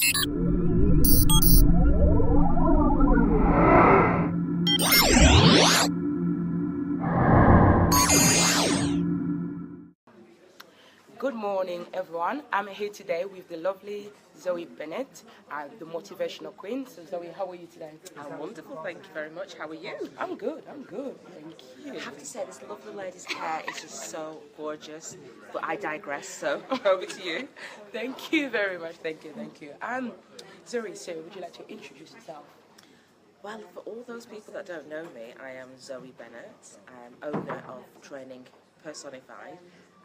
Good morning, everyone. I'm here today with the lovely Zoe Bennett, the motivational queen. So, Zoe, how are you today? I'm wonderful, thank you very much. How are you? I'm good. Thank you. I have to say, this lovely lady's hair is just so gorgeous, but I digress, so over to you. Thank you very much. Thank you. Zoe, so would you like to introduce yourself? Well, for all those people that don't know me, I am Zoe Bennett. I'm owner of Training Personified,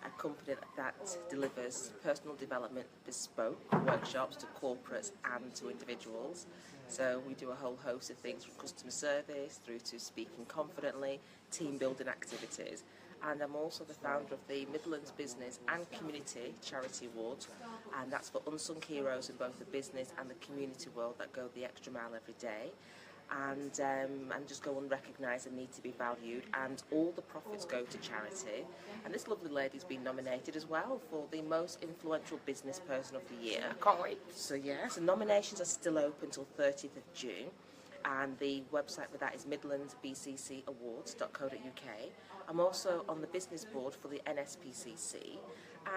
a company that delivers personal development bespoke workshops to corporates and to individuals. So we do a whole host of things from customer service through to speaking confidently, team building activities. And I'm also the founder of the Midlands Business and Community Charity Awards, and that's for unsung heroes in both the business and the community world that go the extra mile every day. And just go unrecognised and need to be valued, and all the profits go to charity. And this lovely lady's been nominated as well for the most influential business person of the year. I can't wait. So so nominations are still open till 30th of June, and the website for that is midlandsbccawards.co.uk. I'm also on the business board for the NSPCC,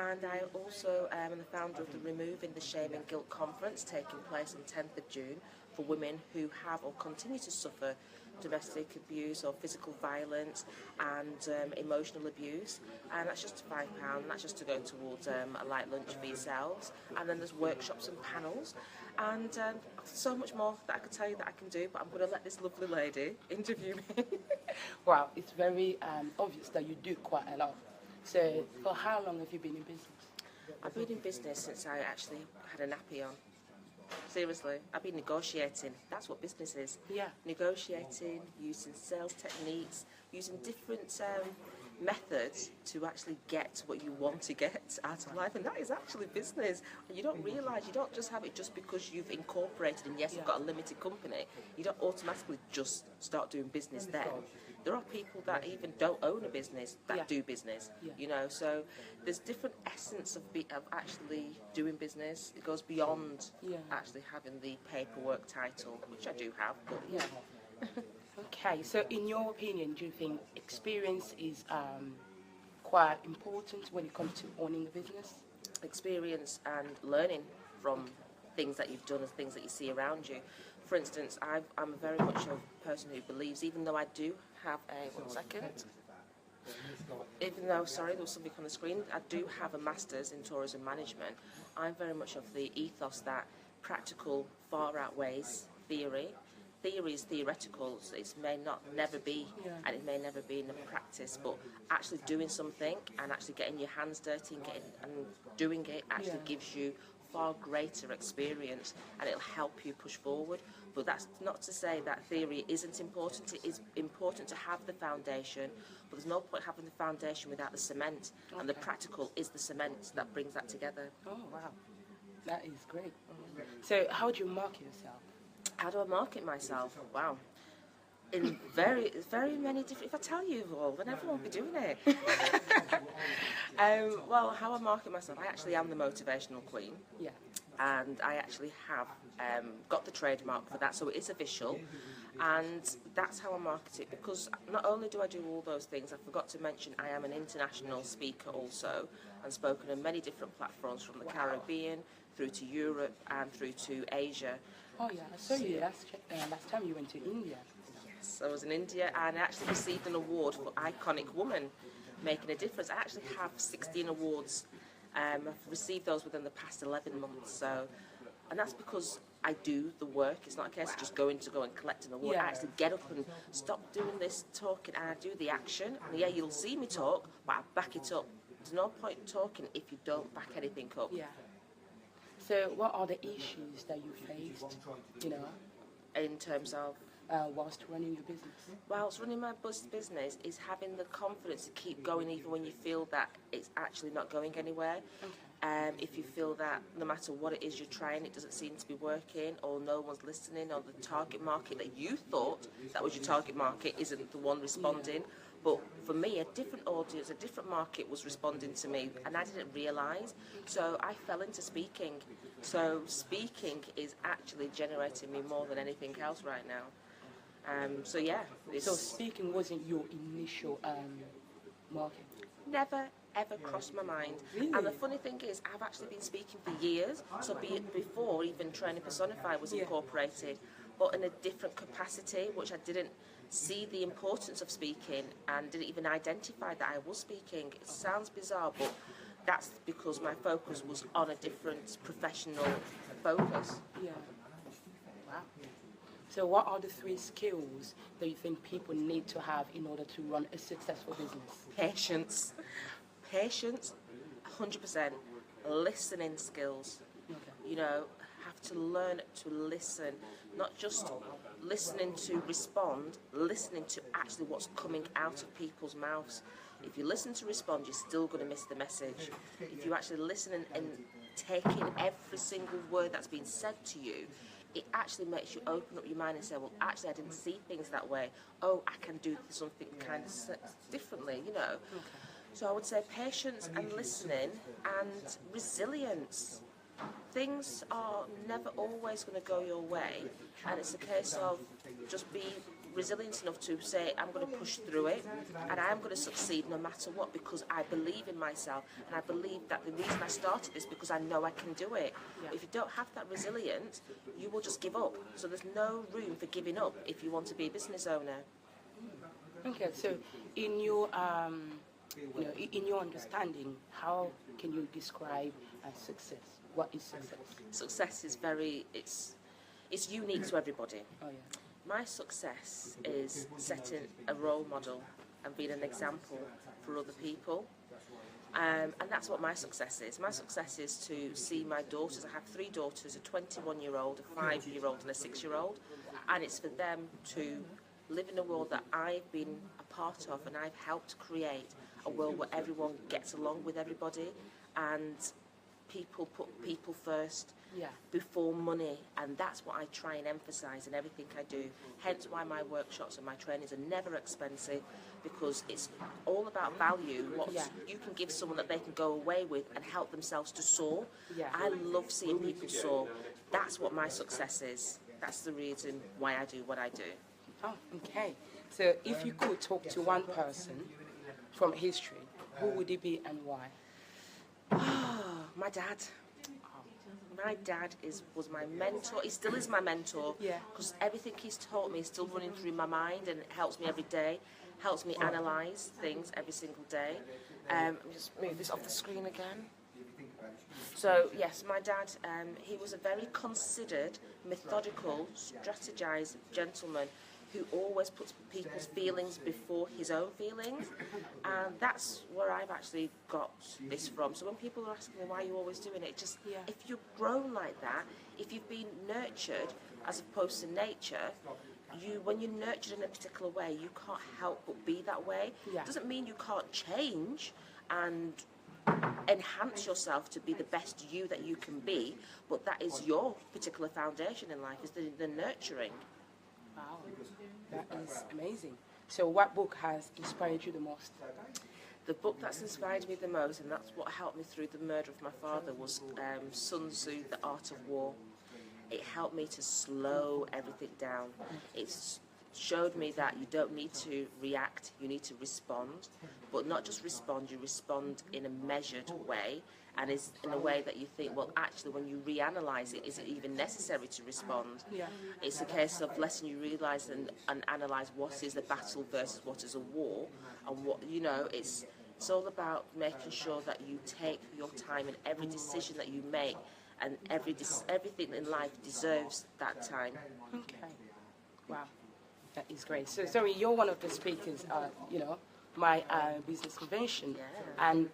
and I also am the founder of the Removing the Shame and Guilt conference taking place on 10th of June for women who have or continue to suffer domestic abuse or physical violence and emotional abuse, and that's just £5, and that's just to go towards a light lunch for yourselves. And then there's workshops and panels, and so much more that I could tell you that I can do, but I'm going to let this lovely lady interview me. Wow, it's very obvious that you do quite a lot. So for how long have you been in business? I've been in business since I actually had a nappy on. Seriously, I've been negotiating. That's what business is. Yeah. Negotiating, using sales techniques, using different methods to actually get what you want to get out of life, and that is actually business. And you don't realise, you don't just have it just because you've incorporated and yes, you've got a limited company. You don't automatically just start doing business then. There are people that even don't own a business that do business, you know, so there's different essence of actually doing business. It goes beyond actually having the paperwork title, which I do have, but Okay, so in your opinion, do you think experience is quite important when it comes to owning a business? Experience and learning from things that you've done and things that you see around you. For instance, I'm very much a person who believes, even though I do have even though, sorry, there was something on the screen, I do have a master's in tourism management. I'm very much of the ethos that practical far outweighs theory. Theory is theoretical, so it may never be, and it may never be in the practice, but actually doing something and actually getting your hands dirty and doing it actually gives you far greater experience, and it'll help you push forward. But that's not to say that theory isn't important. It is important to have the foundation, but there's no point having the foundation without the cement, and the practical is the cement that brings that together. Oh, wow. That is great. So how do you market yourself? How do I market myself? Wow. In very many different... If I tell you all, then everyone will be doing it. Well, how I market myself, I actually am the motivational queen. Yeah. And I actually have got the trademark for that, so it is official. And that's how I market it, because not only do I do all those things, I forgot to mention I am an international speaker also, and spoken on many different platforms from the Caribbean through to Europe and through to Asia. Oh yeah, I saw you last time you went to India. Yes, I was in India, and I actually received an award for Iconic Woman, making a difference. I actually have 16 awards. I've received those within the past 11 months. So, and that's because I do the work. It's not a case of just going and collect an award. I actually get up and stop doing this talking, and I do the action. And yeah, you'll see me talk, but I back it up. There's no point talking if you don't back anything up. Yeah. So what are the issues that you faced, in terms of? Whilst running your business? Whilst running my business is having the confidence to keep going even when you feel that it's actually not going anywhere. Okay. If you feel that no matter what it is you're trying, it doesn't seem to be working, or no one's listening, or the target market that you thought that was your target market isn't the one responding. But for me, a different audience, a different market was responding to me, and I didn't realise. So I fell into speaking. So speaking is actually generating me more than anything else right now. So yeah. So speaking wasn't your initial market? Never ever crossed my mind. Really? And the funny thing is, I've actually been speaking for years, so before even Training Personify was incorporated, but in a different capacity, which I didn't see the importance of speaking and didn't even identify that I was speaking. It sounds bizarre, but that's because my focus was on a different professional focus. Yeah. Wow. So what are the 3 skills that you think people need to have in order to run a successful business? Patience. Patience, 100%. Listening skills. Okay. You know, have to learn to listen, not just listening to respond, listening to actually what's coming out of people's mouths. If you listen to respond, you're still going to miss the message. If you actually listen and take in every single word that's been said to you, it actually makes you open up your mind and say, well, actually, I didn't see things that way. Oh, I can do something kind of differently, you know. Okay. So I would say patience and listening and resilience. Things are never always going to go your way, and it's a case of just being resilient enough to say, I'm going to push through it, and I am going to succeed no matter what, because I believe in myself, and I believe that the reason I started this because I know I can do it. Yeah. If you don't have that resilience, you will just give up. So there's no room for giving up if you want to be a business owner. Okay, so in your in your understanding, how can you describe success? What is success? Success is it's unique to everybody. Oh yeah. My success is setting a role model and being an example for other people. And that's what my success is. My success is to see my daughters. I have 3 daughters, a 21-year-old, a 5-year-old and a 6-year-old. And it's for them to live in a world that I've been a part of, and I've helped create a world where everyone gets along with everybody, and people put people first before money, and that's what I try and emphasise in everything I do. Hence why my workshops and my trainings are never expensive, because it's all about value, what you can give someone that they can go away with and help themselves to soar. I love seeing people soar. That's what my success is. That's the reason why I do what I do. Oh, okay. So if you could talk to one person from history, who would it be and why? My dad. My dad was my mentor. He still is my mentor. Yeah. Because everything he's taught me is still running through my mind, and it helps me every day. Helps me analyse things every single day. Let me just move this off the screen again. So yes, my dad, he was a very considered, methodical, strategised gentleman who always puts people's feelings before his own feelings, and that's where I've actually got this from. So when people are asking me why are you always doing it, just if you've grown like that, if you've been nurtured as opposed to nature, when you're nurtured in a particular way, you can't help but be that way. It doesn't mean you can't change and enhance yourself to be the best you that you can be, but that is your particular foundation in life, is the nurturing. Wow, that is amazing. So what book has inspired you the most? The book that's inspired me the most, and that's what helped me through the murder of my father, was Sun Tzu, The Art of War. It helped me to slow everything down. It showed me that you don't need to react, you need to respond. But not just respond, you respond in a measured way, and is in a way that you think, well, actually, when you reanalyse it, is it even necessary to respond? It's a case of letting you realise and analyse what is a battle versus what is a war, and what, you know, it's all about making sure that you take your time in every decision that you make, and everything in life deserves that time. Okay. Wow, that is great. So, Zoe, you're one of the speakers, my business convention. And,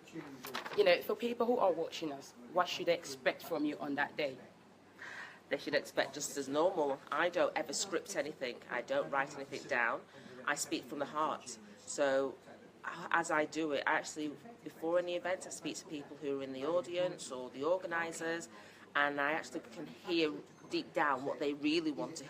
for people who are watching us, what should they expect from you on that day? They should expect just as normal. I don't ever script anything. I don't write anything down. I speak from the heart. So as I do it, actually, before any event, I speak to people who are in the audience or the organisers, and I actually can hear deep down what they really want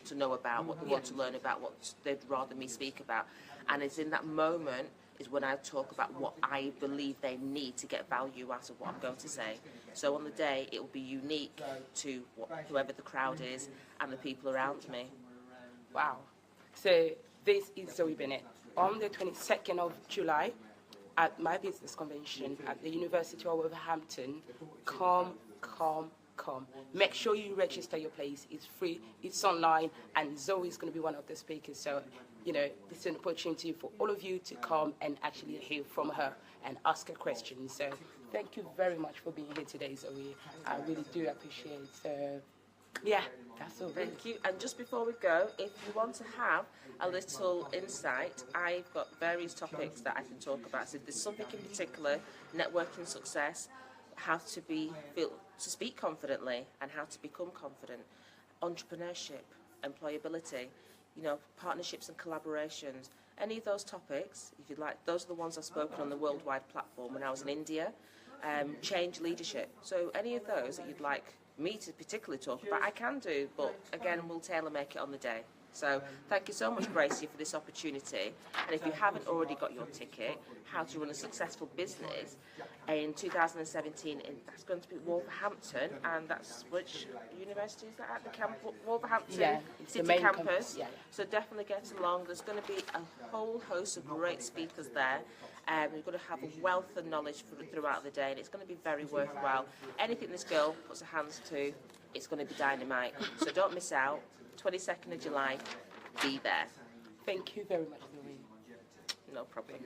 to know about, what they want to learn about, what they'd rather me speak about. And it's in that moment is when I talk about what I believe they need to get value out of what I'm going to say. So on the day, it will be unique to whoever the crowd is and the people around me. Wow. So this is Zoe Bennett. On the 22nd of July, at my business convention at the University of Wolverhampton, come. Make sure you register your place. It's free, it's online, and Zoe is going to be one of the speakers. So, you know, this is an opportunity for all of you to come and actually hear from her and ask her questions. So thank you very much for being here today, Zoe. I really do appreciate it. So, yeah, that's all. Thank you. And just before we go, if you want to have a little insight, I've got various topics that I can talk about. So if there's something in particular, networking success, how to speak confidently and how to become confident, entrepreneurship, employability, you know, partnerships and collaborations, any of those topics, if you'd like, those are the ones I've spoken on the worldwide platform when I was in India, change leadership. So any of those that you'd like me to particularly talk about, I can do, but again, we'll tailor make it on the day. So thank you so much, Gracie, for this opportunity. And if you haven't already got your ticket, How to Run a Successful Business, in 2017, that's going to be Wolverhampton, and that's which university is that at? The Wolverhampton City Campus. Yeah. So definitely get along. There's going to be a whole host of great speakers there. You're going to have a wealth of knowledge throughout the day, and it's going to be very worthwhile. Anything this girl puts her hands to, it's going to be dynamite. So don't miss out. 22nd of July, be there. Thank you very much, Zoe. No problem.